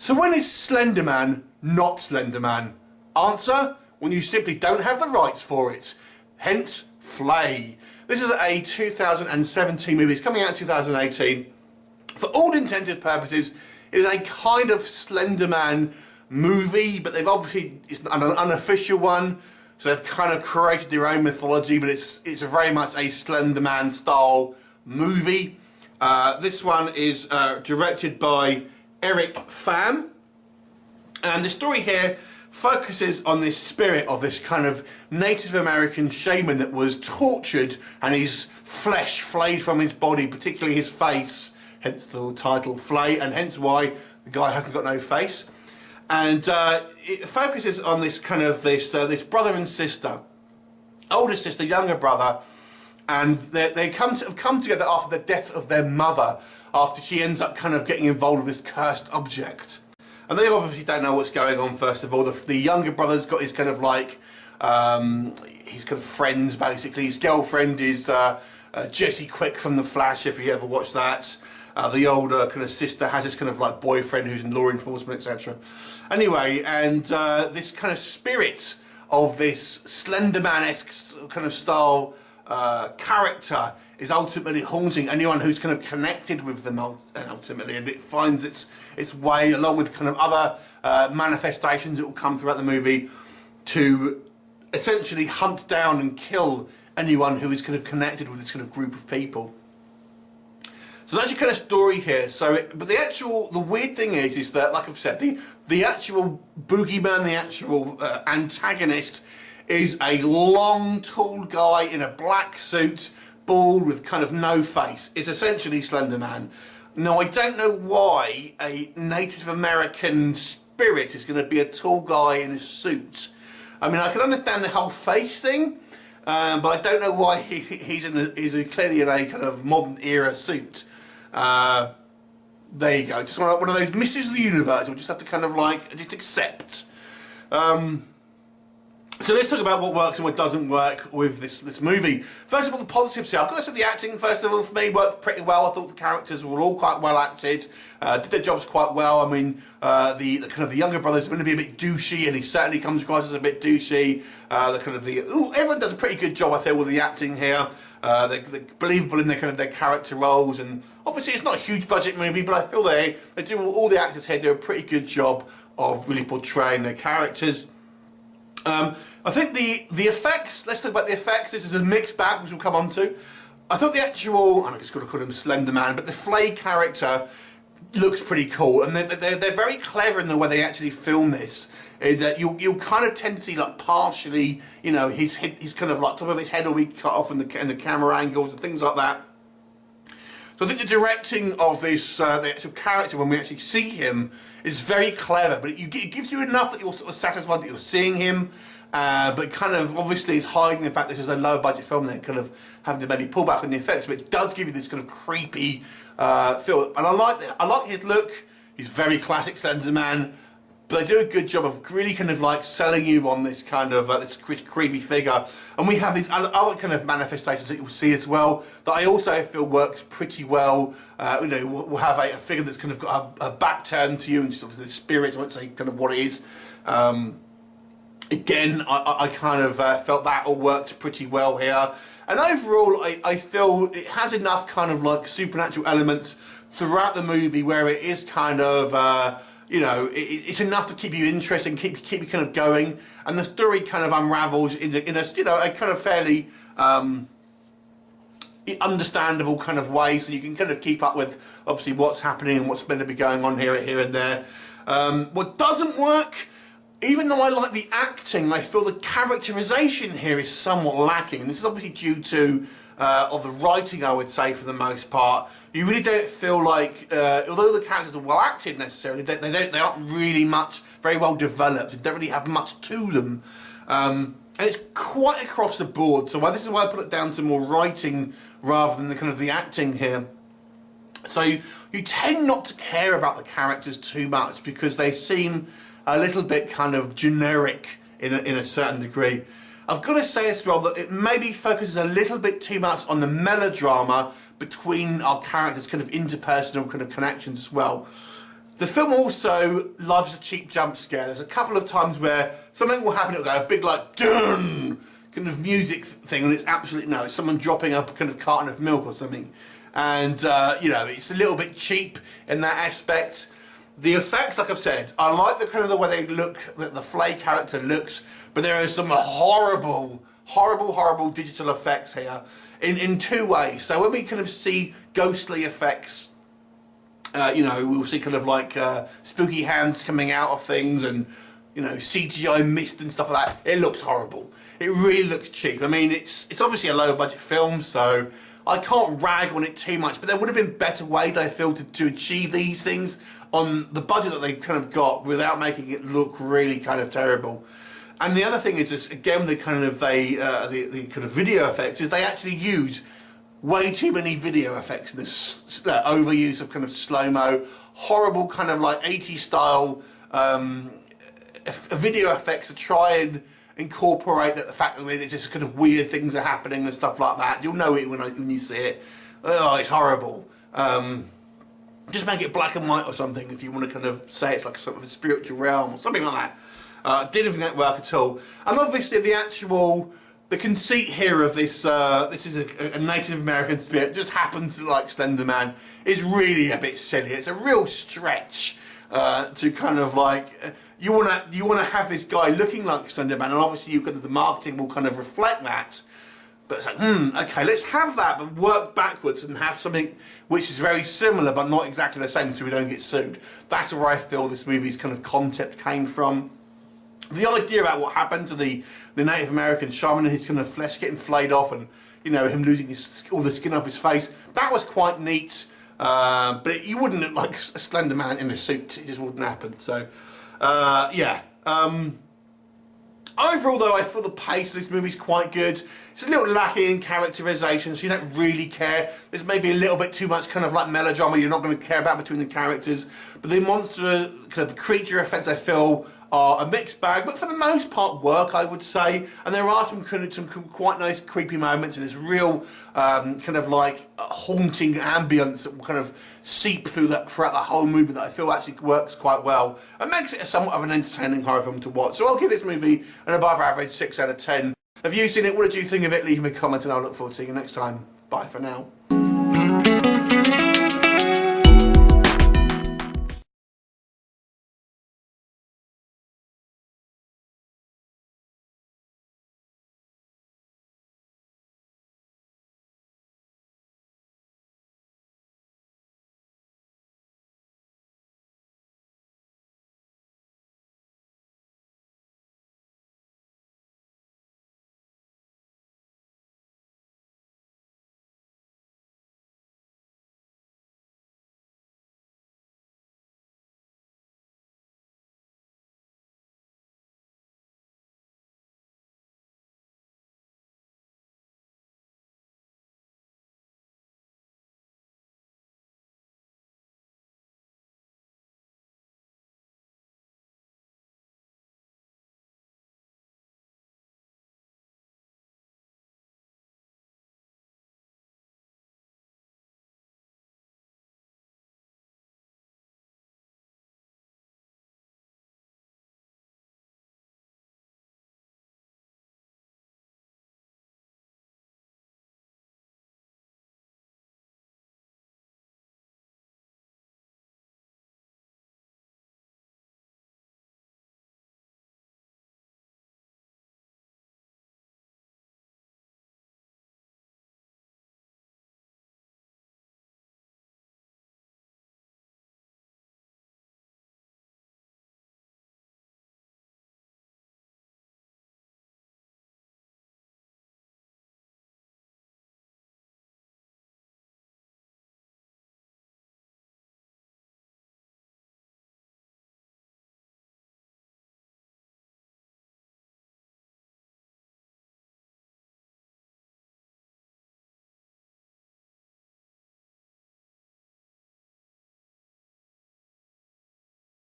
So when is Slenderman not Slenderman? Answer, when you simply don't have the rights for it. Hence, FLAY. This is a 2017 movie. It's coming out in 2018. For all intents purposes, it is a kind of Slenderman movie, but they've obviously, it's an unofficial one, so they've kind of created their own mythology, but it's very much a Slenderman style movie. This one is directed by Eric Pham, and the story here focuses on this spirit of this kind of Native American shaman that was tortured and his flesh flayed from his body, particularly his face, hence the title FLAY, and hence why the guy hasn't got no face. And it focuses on this kind of this brother and sister, older sister, younger brother, and they have come together after the death of their mother, after she ends up kind of getting involved with this cursed object. And they obviously don't know what's going on, first of all. The younger brother's got his kind of like, his kind of friends, basically. His girlfriend is Jessie Quick from The Flash, if you ever watched that. The older kind of sister has this kind of like boyfriend who's in law enforcement, etc. Anyway, and this kind of spirit of this Slenderman-esque kind of style character is ultimately haunting anyone who's kind of connected with them ultimately, and it finds its way, along with kind of other manifestations that will come throughout the movie, to essentially hunt down and kill anyone who is kind of connected with this kind of group of people. So that's your kind of story here. But the weird thing is that, like I've said, the actual boogeyman, the actual antagonist, is a long, tall guy in a black suit, bald, with kind of no face. It's essentially Slenderman. Now, I don't know why a Native American spirit is going to be a tall guy in a suit. I mean, I can understand the whole face thing, but I don't know why he's clearly in a kind of modern era suit. There you go. Just one of those mysteries of the universe. We'll just have to kind of like just accept. So let's talk about what works and what doesn't work with this movie. First of all, the positives here. I've got to say the acting, first of all, for me, worked pretty well. I thought the characters were all quite well acted, did their jobs quite well. I mean, the kind of the younger brother's going to be a bit douchey, and he certainly comes across as a bit douchey. Everyone does a pretty good job, I feel, with the acting here. They're believable in their character roles, and obviously it's not a huge budget movie, but I feel they do, all the actors here do a pretty good job of really portraying their characters. I think the effects, let's talk about the effects. This is a mixed bag, which we'll come on to. I thought the actual, and I just got to call him Slenderman, but the FLAY character looks pretty cool, and they're very clever in the way they actually film this. Is that you'll kind of tend to see like partially, you know, his kind of like top of his head will be cut off, and the camera angles and things like that. So I think the directing of this, the actual character when we actually see him, is very clever, but it gives you enough that you're sort of satisfied that you're seeing him, but kind of obviously is hiding the fact this is a lower budget film, and they're kind of having to maybe pull back on the effects, but it does give you this kind of creepy feel. And I like his look. He's very classic Slenderman, but they do a good job of really kind of like selling you on this kind of this creepy figure. And we have these other kind of manifestations that you'll see as well that I also feel works pretty well. You know, we'll have a figure that's kind of got a back turned to you, and just obviously the spirit, I won't say kind of what it is. Again, I kind of felt that all worked pretty well here. And overall, I feel it has enough kind of like supernatural elements throughout the movie where it is kind of you know, it's enough to keep you interested and keep you kind of going, and the story kind of unravels in a you know, a kind of fairly understandable kind of way, so you can kind of keep up with obviously what's happening and what's meant to be going on here and there. What doesn't work, even though I like the acting, I feel the characterization here is somewhat lacking, and this is obviously due to of the writing, I would say, for the most part. You really don't feel like, although the characters are well acted necessarily, they aren't really very well developed. They don't really have much to them, and it's quite across the board. So this is why I put it down to more writing rather than the kind of the acting here. So you tend not to care about the characters too much because they seem a little bit kind of generic in a certain degree. I've got to say as well that it maybe focuses a little bit too much on the melodrama between our characters, kind of interpersonal kind of connections as well. The film also loves a cheap jump scare. There's a couple of times where something will happen, it'll go a big like dun kind of music thing, and it's absolutely no, it's someone dropping up a kind of carton of milk or something. And you know, it's a little bit cheap in that aspect. The effects, like I've said, I like the kind of the way they look, that the FLAY character looks, but there are some horrible digital effects here in two ways. So when we kind of see ghostly effects, you know, we'll see kind of like spooky hands coming out of things, and you know, CGI mist and stuff like that. It looks horrible. It really looks cheap. I mean, it's obviously a low budget film, so I can't rag on it too much, but there would have been better ways, I feel, to achieve these things on the budget that they kind of got without making it look really kind of terrible. And the other thing is again, the kind of the kind of video effects, is they actually use way too many video effects in this overuse of kind of slow-mo, horrible kind of like 80s style video effects to try and incorporate the fact that there's just kind of weird things are happening and stuff like that. You'll know it when you see it. Oh, it's horrible. Just make it black and white or something if you want to kind of say it's like sort of a spiritual realm or something like that. Didn't think that work at all. And obviously the conceit here of this, this is a Native American spirit, just happens to like Slenderman, is really a bit silly. It's a real stretch to kind of like, you wanna have this guy looking like Slenderman, and obviously you've got the marketing will kind of reflect that. But it's like, okay, let's have that, but work backwards and have something which is very similar but not exactly the same, so we don't get sued. That's where I feel this movie's kind of concept came from. The idea about what happened to the Native American shaman and his kind of flesh getting flayed off, and you know, him losing all the skin off his face, that was quite neat. But you wouldn't look like a Slender Man in a suit. It just wouldn't happen. So, yeah. Overall, though, I feel the pace of this movie is quite good. It's a little lacking in characterization, so you don't really care. There's maybe a little bit too much kind of like melodrama you're not going to care about between the characters. But the monster, kind of the creature effects, I feel, are a mixed bag, but for the most part work, I would say. And there are some quite nice creepy moments, and this real kind of like haunting ambience that will kind of seep through that throughout the whole movie, that I feel actually works quite well and makes it somewhat of an entertaining horror film to watch. So I'll give this movie an above average 6 out of 10. Have you seen it? What did you think of it? Leave me a comment and I'll look forward to seeing you next time. Bye for now.